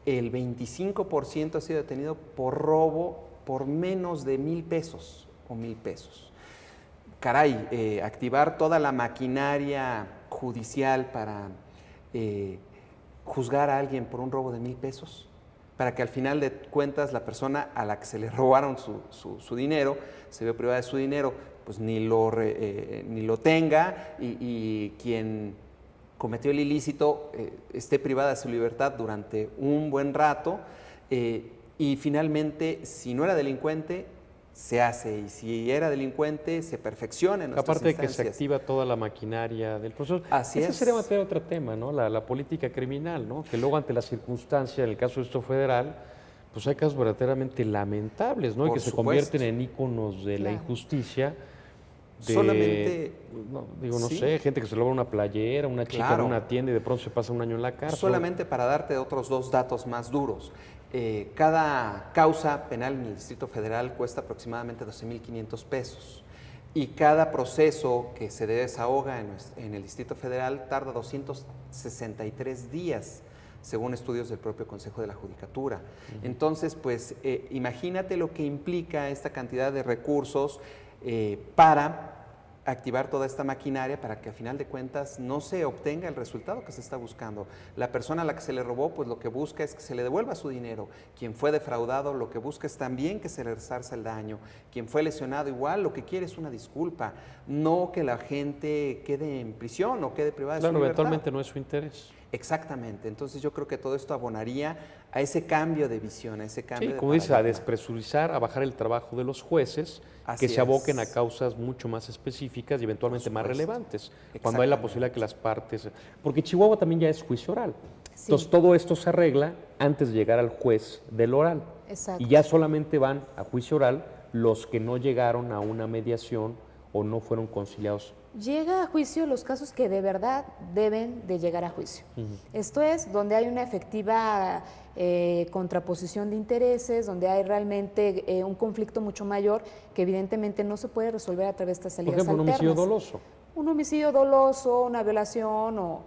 el 25% ha sido detenido por robo por menos de 1,000 pesos o 1,000 pesos. Caray, activar toda la maquinaria judicial para juzgar a alguien por un robo de 1,000 pesos, para que al final de cuentas la persona a la que se le robaron su dinero, se vio privada de su dinero, pues ni lo tenga y quien cometió el ilícito esté privada de su libertad durante un buen rato y finalmente, si no era delincuente, se hace, y si era delincuente se perfecciona en nuestras Aparte de que se instancias. activa toda la maquinaria del proceso. Así Ese es. sería materia de otro tema, ¿no? La política criminal, ¿no? Que luego ante la circunstancia, en el caso de esto federal, pues hay casos verdaderamente lamentables, ¿no? Y Por que se supuesto. convierten en íconos de la Claro. injusticia. Solamente, no, digo, no sí. sé, gente que se logra una playera, una chica Claro. en una tienda y de pronto se pasa un año en la cárcel. Solamente para darte otros 2 datos más duros. Cada causa penal en el Distrito Federal cuesta aproximadamente 12,500 pesos. Y cada proceso que se desahoga en el Distrito Federal tarda 263 días, según estudios del propio Consejo de la Judicatura. Entonces, pues, imagínate lo que implica esta cantidad de recursos para activar toda esta maquinaria para que a final de cuentas no se obtenga el resultado que se está buscando. La persona a la que se le robó, pues lo que busca es que se le devuelva su dinero. Quien fue defraudado, lo que busca es también que se le resarza el daño. Quien fue lesionado, igual, lo que quiere es una disculpa, no que la gente quede en prisión o quede privada de su Claro, libertad. eventualmente no es su interés. Exactamente. Entonces yo creo que todo esto abonaría a ese cambio de visión, a ese cambio Sí, de como dice, a paradigma. despresurizar, a bajar el trabajo de los jueces, Así que se aboquen a es. causas mucho más específicas y eventualmente más supuesto. relevantes, cuando hay la Exactamente. posibilidad que las partes... Porque Chihuahua también ya es juicio oral. Sí. Entonces todo esto se arregla antes de llegar al juez del oral. Exacto. Y ya solamente van a juicio oral los que no llegaron a una mediación o no fueron conciliados. Llega a juicio los casos que de verdad deben de llegar a juicio. Esto es donde hay una efectiva contraposición de intereses, donde hay realmente un conflicto mucho mayor que evidentemente no se puede resolver a través de estas Por salidas ejemplo, un homicidio alternas. doloso. Un homicidio doloso, una violación o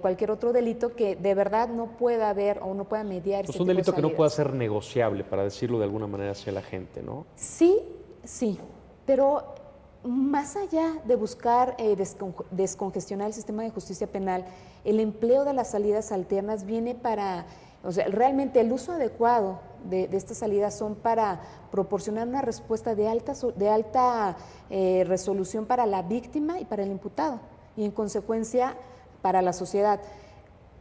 cualquier otro delito que de verdad no pueda haber o no pueda mediar. Pues ese un tipo de delito que no salidas. pueda ser negociable, para decirlo de alguna manera hacia la gente, ¿no? Sí, sí, pero más allá de buscar descongestionar el sistema de justicia penal, el empleo de las salidas alternas viene para, o sea, realmente el uso adecuado de estas salidas son para proporcionar una respuesta de alta resolución para la víctima y para el imputado, y en consecuencia para la sociedad.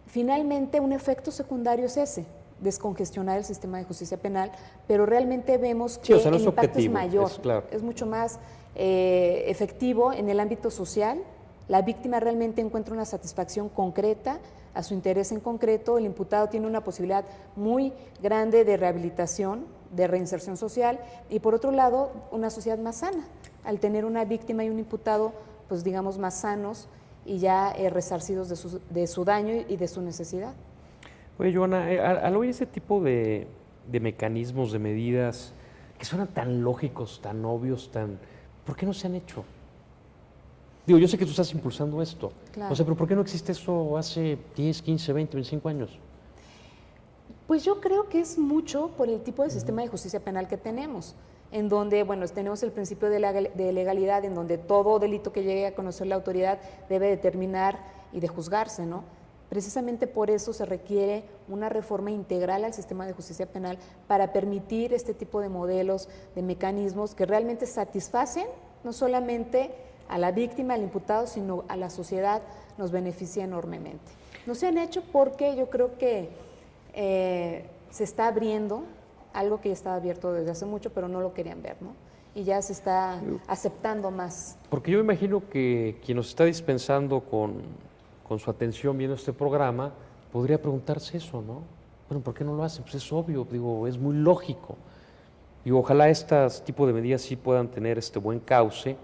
Finalmente, un efecto secundario es ese, descongestionar el sistema de justicia penal, pero realmente vemos que Sí, o sea, no el es impacto objetivo, es mayor, es claro. es mucho más efectivo en el ámbito social. La víctima realmente encuentra una satisfacción concreta a su interés en concreto, el imputado tiene una posibilidad muy grande de rehabilitación, de reinserción social, y por otro lado, una sociedad más sana, al tener una víctima y un imputado, pues digamos, más sanos y ya resarcidos de su daño y de su necesidad. Oye, Joana, al oír ese tipo de mecanismos, de medidas que suenan tan lógicos, tan obvios, ¿por qué no se han hecho? Digo, yo sé que tú estás impulsando esto, Claro. o sea, pero ¿por qué no existe eso hace 10, 15, 20, 25 años? Pues yo creo que es mucho por el tipo de sistema de justicia penal que tenemos, en donde, bueno, tenemos el principio de legalidad, en donde todo delito que llegue a conocer la autoridad debe determinar y de juzgarse, ¿no? Precisamente por eso se requiere una reforma integral al sistema de justicia penal para permitir este tipo de modelos, de mecanismos que realmente satisfacen no solamente a la víctima, al imputado, sino a la sociedad, nos beneficia enormemente. No se han hecho porque yo creo que se está abriendo algo que ya estaba abierto desde hace mucho, pero no lo querían ver, ¿no? Y ya se está aceptando más. Porque yo me imagino que quien nos está dispensando con su atención viendo este programa, podría preguntarse eso, ¿no? Bueno, ¿por qué no lo hacen? Pues es obvio, digo, es muy lógico. Y ojalá estos tipos de medidas sí puedan tener este buen cauce,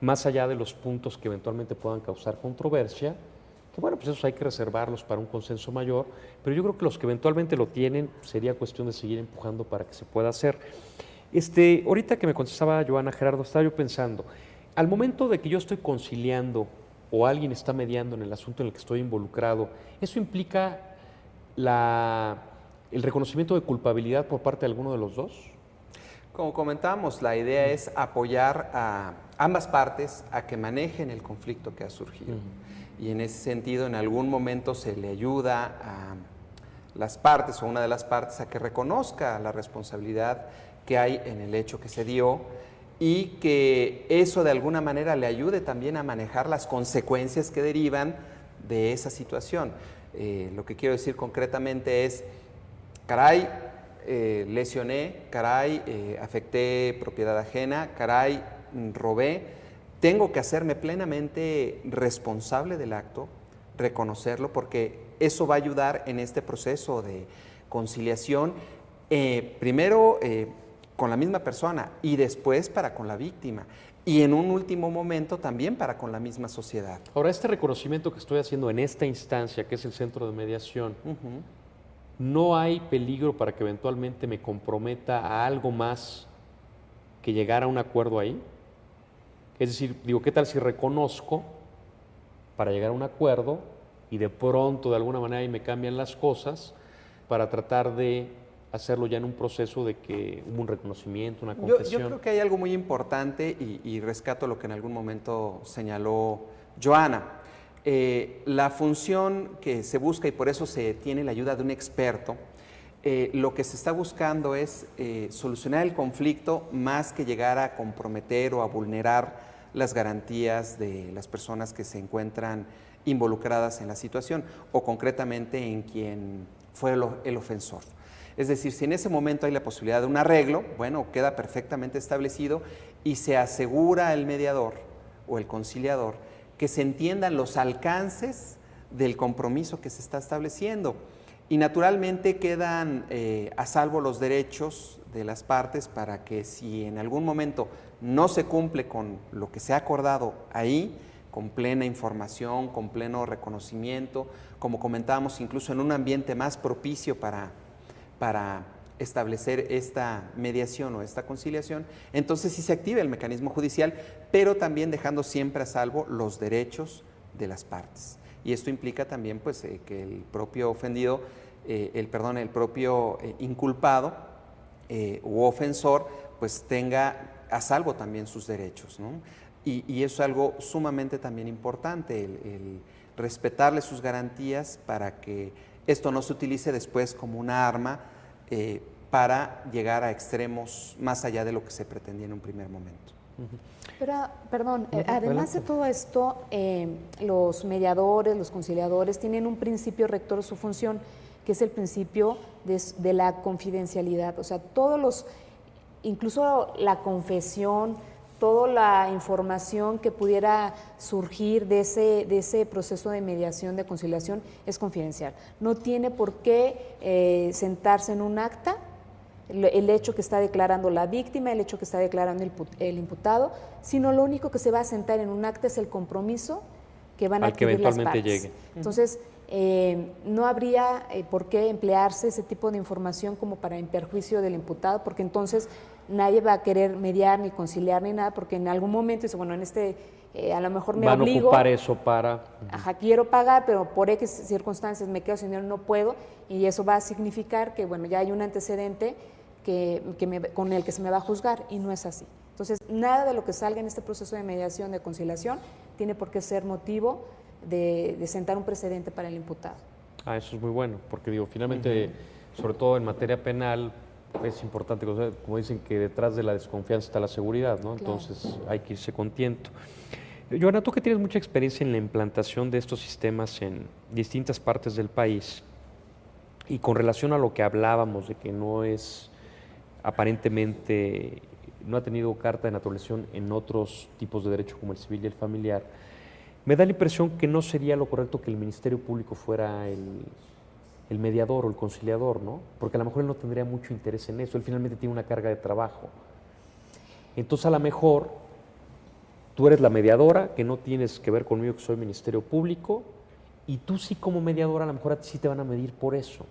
más allá de los puntos que eventualmente puedan causar controversia, que bueno, pues esos hay que reservarlos para un consenso mayor, pero yo creo que los que eventualmente lo tienen, sería cuestión de seguir empujando para que se pueda hacer. Ahorita que me contestaba Joana, Gerardo, estaba yo pensando, al momento de que yo estoy conciliando o alguien está mediando en el asunto en el que estoy involucrado, ¿eso implica el reconocimiento de culpabilidad por parte de alguno de los dos? Como comentábamos, la idea es apoyar a ambas partes a que manejen el conflicto que ha surgido. Y en ese sentido, en algún momento se le ayuda a las partes o una de las partes a que reconozca la responsabilidad que hay en el hecho que se dio y que eso de alguna manera le ayude también a manejar las consecuencias que derivan de esa situación. Lo que quiero decir concretamente es, caray, lesioné, caray, afecté propiedad ajena, caray, robé, tengo que hacerme plenamente responsable del acto, reconocerlo, porque eso va a ayudar en este proceso de conciliación, primero con la misma persona y después para con la víctima. Y en un último momento también para con la misma sociedad. Ahora, este reconocimiento que estoy haciendo en esta instancia, que es el centro de mediación, ¿no hay peligro para que eventualmente me comprometa a algo más que llegar a un acuerdo ahí? Es decir, digo, ¿qué tal si reconozco para llegar a un acuerdo y de pronto, de alguna manera, ahí me cambian las cosas para tratar de hacerlo ya en un proceso de que hubo un reconocimiento, una confesión? Yo creo que hay algo muy importante y rescato lo que en algún momento señaló Joana. La función que se busca, y por eso se tiene la ayuda de un experto, lo que se está buscando es solucionar el conflicto más que llegar a comprometer o a vulnerar las garantías de las personas que se encuentran involucradas en la situación o concretamente en quien fue el ofensor. Es decir, si en ese momento hay la posibilidad de un arreglo, bueno, queda perfectamente establecido y se asegura al mediador o el conciliador que se entiendan los alcances del compromiso que se está estableciendo. Y naturalmente quedan a salvo los derechos de las partes para que si en algún momento no se cumple con lo que se ha acordado ahí, con plena información, con pleno reconocimiento, como comentábamos, incluso en un ambiente más propicio para establecer esta mediación o esta conciliación, entonces sí se activa el mecanismo judicial, pero también dejando siempre a salvo los derechos de las partes. Y esto implica también pues, que el propio ofendido, el propio inculpado u ofensor, pues tenga a salvo también sus derechos, ¿no? Y eso es algo sumamente también importante, el respetarle sus garantías para que esto no se utilice después como una arma para llegar a extremos más allá de lo que se pretendía en un primer momento. Pero, perdón, además de todo esto, los mediadores, los conciliadores tienen un principio rector de su función, que es el principio de la confidencialidad. O sea, incluso la confesión, toda la información que pudiera surgir de ese proceso de mediación, de conciliación, es confidencial. No tiene por qué sentarse en un acta el hecho que está declarando la víctima, el hecho que está declarando el imputado, sino lo único que se va a sentar en un acta es el compromiso que van a adquirir las partes. Llegue. Entonces, no habría por qué emplearse ese tipo de información como para en perjuicio del imputado, porque entonces nadie va a querer mediar ni conciliar ni nada, porque en algún momento dice, bueno, a lo mejor me obligo. Van a ocupar eso para... Ajá, quiero pagar, pero por X circunstancias me quedo sin dinero, no puedo, y eso va a significar que, bueno, ya hay un antecedente con el que se me va a juzgar, y no es así. Entonces, nada de lo que salga en este proceso de mediación, de conciliación, tiene por qué ser motivo de sentar un precedente para el imputado. Eso es muy bueno, porque digo, finalmente, sobre todo en materia penal, es importante, como dicen, que detrás de la desconfianza está la seguridad, ¿no? Claro. Entonces hay que irse con tiento. Joana, tú que tienes mucha experiencia en la implantación de estos sistemas en distintas partes del país, y con relación a lo que hablábamos de que no es aparentemente, no ha tenido carta de naturalización en otros tipos de derecho como el civil y el familiar, me da la impresión que no sería lo correcto que el Ministerio Público fuera el mediador o el conciliador, ¿no? Porque a lo mejor él no tendría mucho interés en eso, él finalmente tiene una carga de trabajo. Entonces a lo mejor tú eres la mediadora, que no tienes que ver conmigo que soy Ministerio Público, y tú sí como mediadora a lo mejor a ti sí te van a medir por eso,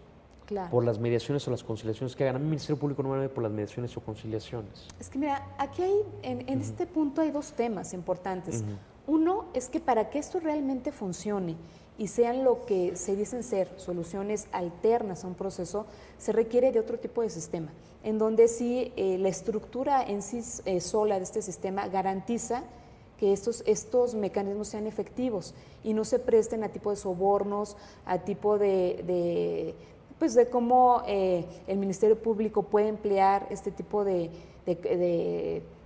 claro, por las mediaciones o las conciliaciones que hagan. A mí el Ministerio Público no me va a medir por las mediaciones o conciliaciones. Es que mira, aquí hay, en este punto hay dos temas importantes. Uno es que para que esto realmente funcione y sean lo que se dicen ser soluciones alternas a un proceso, se requiere de otro tipo de sistema, en donde sí la estructura en sí sola de este sistema garantiza que estos mecanismos sean efectivos y no se presten a tipo de sobornos, a tipo de cómo el Ministerio Público puede emplear este tipo de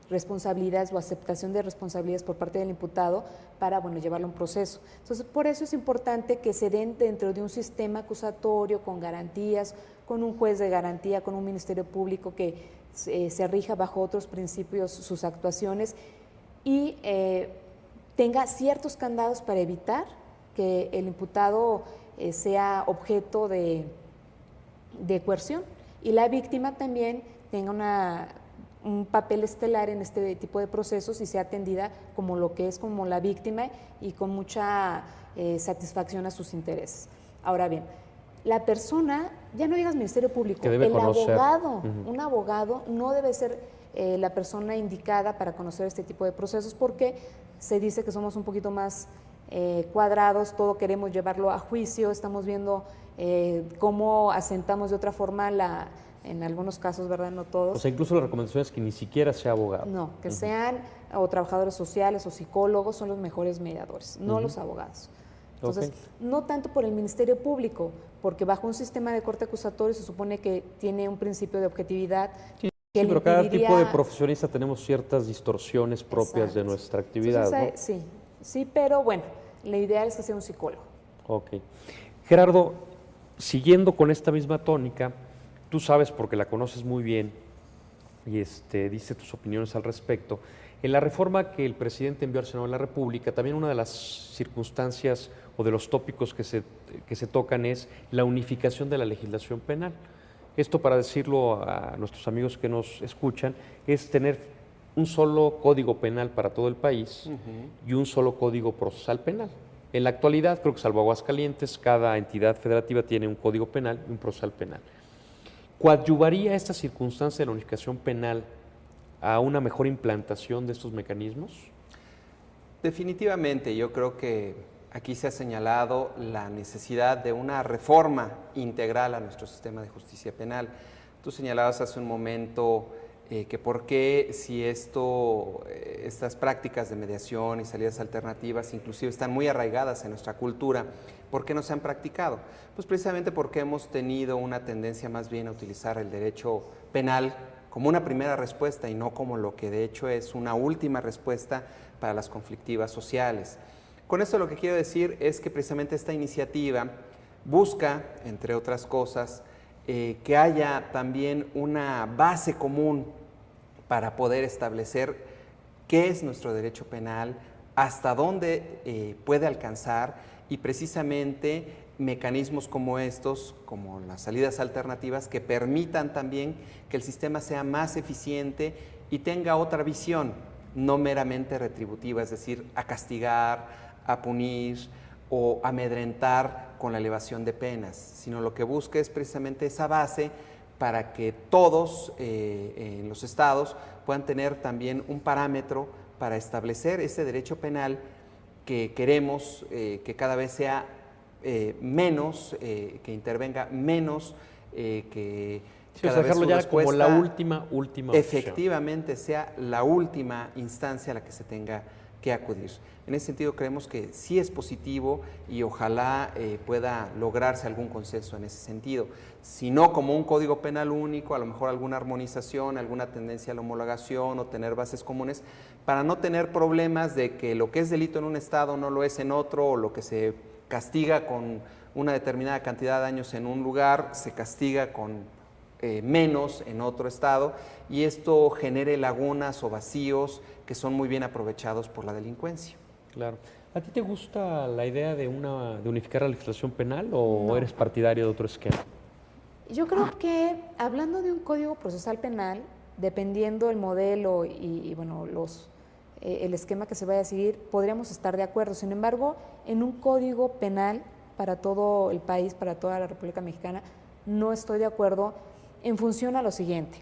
responsabilidades o aceptación de responsabilidades por parte del imputado para, bueno, llevarlo a un proceso. Entonces, por eso es importante que se den dentro de un sistema acusatorio con garantías, con un juez de garantía, con un ministerio público que se rija bajo otros principios sus actuaciones y tenga ciertos candados para evitar que el imputado sea objeto de coerción y la víctima también tenga un papel estelar en este tipo de procesos y sea atendida como lo que es como la víctima y con mucha satisfacción a sus intereses. Ahora bien, la persona, ya no digas Ministerio Público, que debe el conocer. abogado, un abogado no debe ser la persona indicada para conocer este tipo de procesos porque se dice que somos un poquito más cuadrados, todo queremos llevarlo a juicio, estamos viendo cómo asentamos de otra forma en algunos casos, ¿verdad? No todos. O sea, incluso la recomendación es que ni siquiera sea abogado. No, que sean o trabajadores sociales o psicólogos son los mejores mediadores, no los abogados. Entonces, no tanto por el Ministerio Público, porque bajo un sistema de corte acusatorio se supone que tiene un principio de objetividad. Sí, pero cada tipo de profesionista tenemos ciertas distorsiones propias de nuestra actividad. Entonces, ¿no? Sí, pero bueno, lo ideal es que sea un psicólogo. Ok. Gerardo, siguiendo con esta misma tónica, tú sabes, porque la conoces muy bien, y diste tus opiniones al respecto, en la reforma que el presidente envió al Senado de la República, también una de las circunstancias o de los tópicos que se tocan es la unificación de la legislación penal. Esto, para decirlo a nuestros amigos que nos escuchan, es tener un solo código penal para todo el país y un solo código procesal penal. En la actualidad, creo que salvo Aguascalientes, cada entidad federativa tiene un código penal y un procesal penal. ¿Coadyuvaría esta circunstancia de la unificación penal a una mejor implantación de estos mecanismos? Definitivamente, yo creo que aquí se ha señalado la necesidad de una reforma integral a nuestro sistema de justicia penal. Tú señalabas hace un momento que por qué si estas prácticas de mediación y salidas alternativas inclusive están muy arraigadas en nuestra cultura, ¿por qué no se han practicado? Pues precisamente porque hemos tenido una tendencia más bien a utilizar el derecho penal como una primera respuesta y no como lo que de hecho es una última respuesta para las conflictivas sociales. Con esto lo que quiero decir es que precisamente esta iniciativa busca, entre otras cosas, que haya también una base común para poder establecer qué es nuestro derecho penal, hasta dónde puede alcanzar y precisamente mecanismos como estos, como las salidas alternativas, que permitan también que el sistema sea más eficiente y tenga otra visión, no meramente retributiva, es decir, a castigar, a punir o amedrentar con la elevación de penas, sino lo que busca es precisamente esa base para que todos en los estados puedan tener también un parámetro para establecer ese derecho penal que queremos que cada vez sea menos, que intervenga menos, que cada vez dejarlo su ya respuesta como la última efectivamente sea la última instancia a la que se tenga que acudir. En ese sentido creemos que sí es positivo y ojalá pueda lograrse algún consenso en ese sentido. Si no como un código penal único, a lo mejor alguna armonización, alguna tendencia a la homologación o tener bases comunes para no tener problemas de que lo que es delito en un estado no lo es en otro, o lo que se castiga con una determinada cantidad de años en un lugar se castiga con menos en otro estado, y esto genere lagunas o vacíos que son muy bien aprovechados por la delincuencia. Claro. ¿A ti te gusta la idea de unificar la legislación penal o No. eres partidario de otro esquema? Yo creo que hablando de un código procesal penal, dependiendo el modelo y bueno, el esquema que se vaya a seguir, podríamos estar de acuerdo. Sin embargo, en un código penal para todo el país, para toda la República Mexicana, no estoy de acuerdo en función a lo siguiente.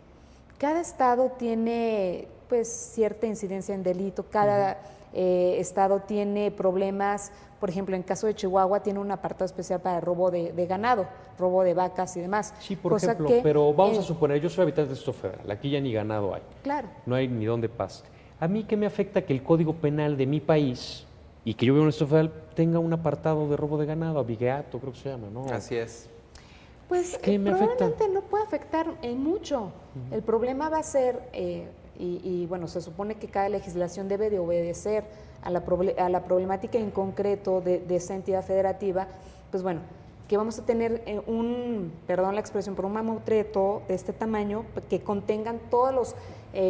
Cada estado tiene pues cierta incidencia en delito, cada estado tiene problemas, por ejemplo, en caso de Chihuahua tiene un apartado especial para robo de ganado, robo de vacas y demás. Sí, por ejemplo, pero vamos a suponer, yo soy habitante de Distrito Federal, aquí ya ni ganado hay. Claro. No hay ni dónde paste. ¿A mí qué me afecta que el Código Penal de mi país y que yo vivo en el Distrito Federal tenga un apartado de robo de ganado, abigeato, creo que se llama, ¿no? Así es. Pues ¿Qué me probablemente afecta? no puede afectar en mucho. El problema va a ser, y bueno, se supone que cada legislación debe de obedecer a la problemática en concreto de esa entidad federativa, pues bueno, que vamos a tener perdón la expresión, pero un mamotreto de este tamaño que contengan todas las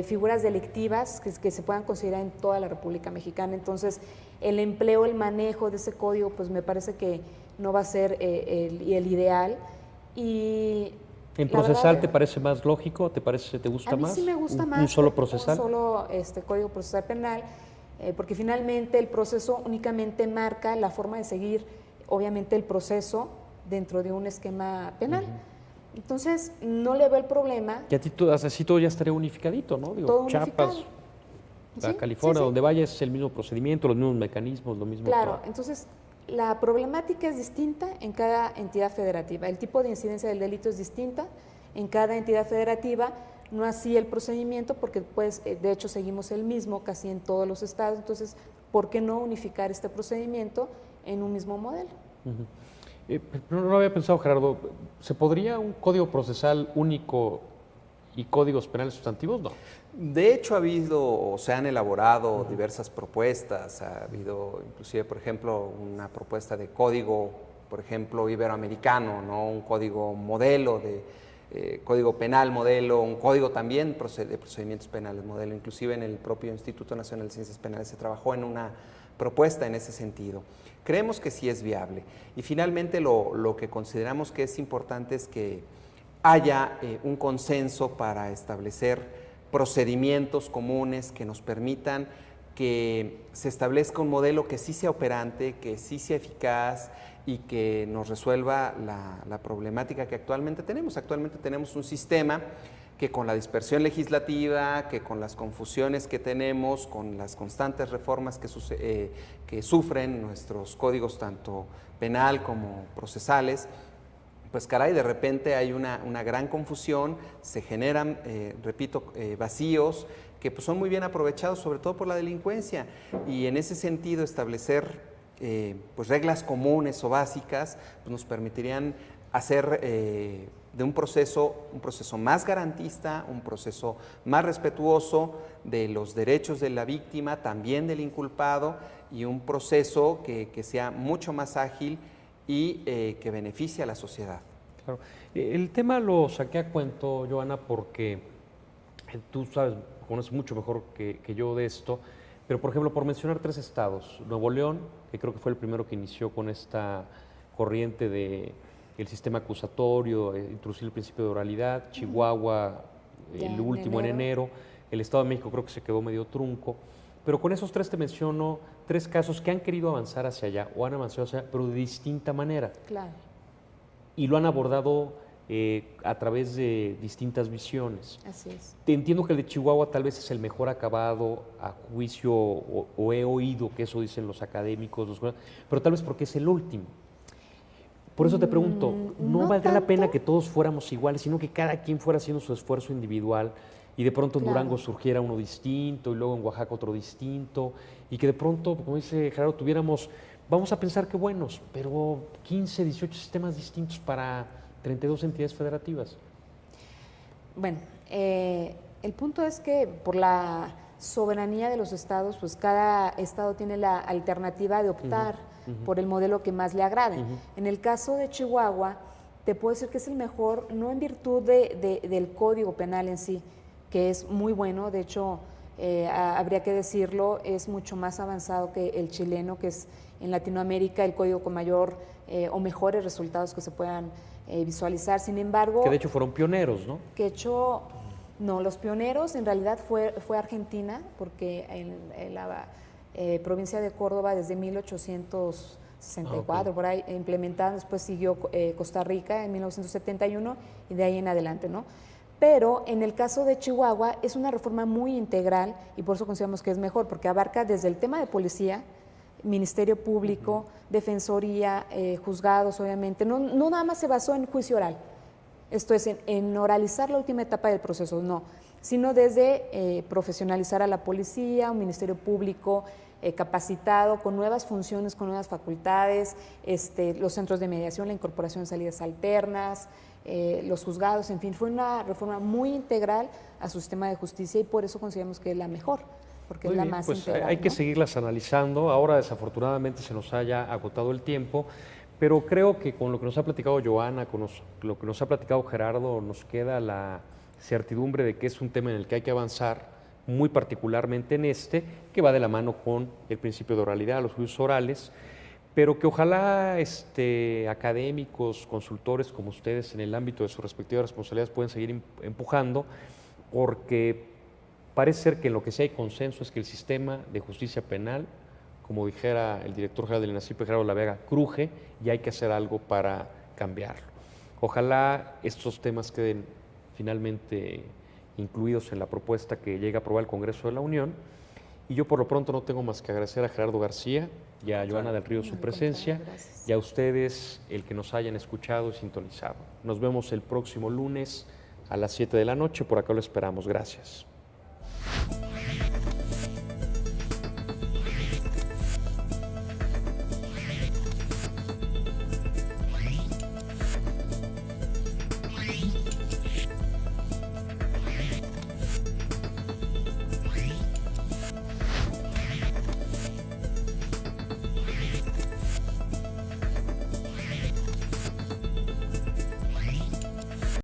figuras delictivas que se puedan considerar en toda la República Mexicana. Entonces, el empleo, el manejo de ese código, pues me parece que no va a ser el ideal. Y ¿En procesal te parece más lógico? ¿Te gusta más? A mí sí me gusta más. ¿Un solo procesal? Un solo Código Procesal Penal, porque finalmente el proceso únicamente marca la forma de seguir, obviamente, el proceso dentro de un esquema penal. Entonces, no le veo el problema. Y así todo ya estaría unificadito, ¿no? Digo, todo Chiapas, unificado. California, donde vayas es el mismo procedimiento, los mismos mecanismos, lo mismo. Claro, todo. entonces la problemática es distinta en cada entidad federativa. El tipo de incidencia del delito es distinta en cada entidad federativa, no así el procedimiento, porque pues, de hecho seguimos el mismo casi en todos los estados. Entonces, ¿por qué no unificar este procedimiento en un mismo modelo? No había pensado, Gerardo, ¿se podría un código procesal único y códigos penales sustantivos? No. De hecho, ha habido o se han elaborado diversas propuestas. Ha habido, inclusive, por ejemplo, una propuesta de código, por ejemplo, iberoamericano, ¿no? Un código modelo de código penal modelo, un código también de procedimientos penales modelo. Inclusive en el propio Instituto Nacional de Ciencias Penales se trabajó en una propuesta en ese sentido. Creemos que sí es viable. Y finalmente lo que consideramos que es importante es que haya un consenso para establecer procedimientos comunes que nos permitan que se establezca un modelo que sí sea operante, que sí sea eficaz y que nos resuelva la problemática que actualmente tenemos. Actualmente tenemos un sistema que con la dispersión legislativa, que con las confusiones que tenemos, con las constantes reformas que sufren nuestros códigos tanto penal como procesales, pues caray, de repente hay una gran confusión, se generan, repito, vacíos que pues, son muy bien aprovechados sobre todo por la delincuencia, y en ese sentido establecer pues reglas comunes o básicas pues, nos permitirían hacer de un proceso más garantista, un proceso más respetuoso de los derechos de la víctima, también del inculpado, y un proceso que sea mucho más ágil y que beneficie a la sociedad. Claro. El tema lo saqué a cuento, Joana, porque tú sabes, conoces mucho mejor que yo de esto, pero por ejemplo, por mencionar 3 estados, Nuevo León, que creo que fue el primero que inició con esta corriente de el sistema acusatorio, introducir el principio de oralidad, Chihuahua, el último en enero, el Estado de México creo que se quedó medio trunco, pero con esos 3 te menciono 3 casos que han querido avanzar hacia allá, o han avanzado hacia allá, pero de distinta manera. Claro. Y lo han abordado a través de distintas visiones. Así es. Te entiendo que el de Chihuahua tal vez es el mejor acabado a juicio, o he oído que eso dicen los académicos, pero tal vez porque es el último. Por eso te pregunto, ¿no valdría la pena que todos fuéramos iguales, sino que cada quien fuera haciendo su esfuerzo individual y de pronto en Durango surgiera uno distinto y luego en Oaxaca otro distinto y que de pronto, como dice Gerardo, tuviéramos, vamos a pensar que buenos, pero 15, 18 sistemas distintos para 32 entidades federativas? Bueno, el punto es que por la soberanía de los estados, pues cada estado tiene la alternativa de optar por el modelo que más le agrade. En el caso de Chihuahua, te puedo decir que es el mejor, no en virtud del Código Penal en sí, que es muy bueno, de hecho, habría que decirlo, es mucho más avanzado que el chileno, que es en Latinoamérica el código con mayor o mejores resultados que se puedan visualizar. Sin embargo... Que de hecho fueron pioneros, ¿no? No, los pioneros en realidad fue Argentina, porque en la provincia de Córdoba desde 1864, por ahí implementada, después siguió Costa Rica en 1971 y de ahí en adelante, ¿no? Pero en el caso de Chihuahua es una reforma muy integral y por eso consideramos que es mejor, porque abarca desde el tema de policía, Ministerio Público, Defensoría, juzgados, obviamente. No nada más se basó en juicio oral, esto es en oralizar la última etapa del proceso, no, sino desde profesionalizar a la policía, un Ministerio Público capacitado, con nuevas funciones, con nuevas facultades, los centros de mediación, la incorporación de salidas alternas, los juzgados, en fin, fue una reforma muy integral a su sistema de justicia y por eso consideramos que es la mejor, porque Muy es la bien, más pues integral. hay que seguirlas analizando. Ahora desafortunadamente se nos haya agotado el tiempo, Pero creo que con lo que nos ha platicado Joana, con lo que nos ha platicado Gerardo, nos queda la certidumbre de que es un tema en el que hay que avanzar, muy particularmente en este, que va de la mano con el principio de oralidad, los juicios orales, pero que ojalá académicos, consultores como ustedes en el ámbito de sus respectivas responsabilidades pueden seguir empujando, porque parece ser que en lo que sí hay consenso es que el sistema de justicia penal, como dijera el director general del INACIPE, Gerardo La Vega, cruje y hay que hacer algo para cambiarlo. Ojalá estos temas queden finalmente incluidos en la propuesta que llega a aprobar el Congreso de la Unión. Y yo por lo pronto no tengo más que agradecer a Gerardo García y a Joana del Río su presencia y a ustedes el que nos hayan escuchado y sintonizado. Nos vemos el próximo lunes a las 7 de la noche, por acá lo esperamos. Gracias.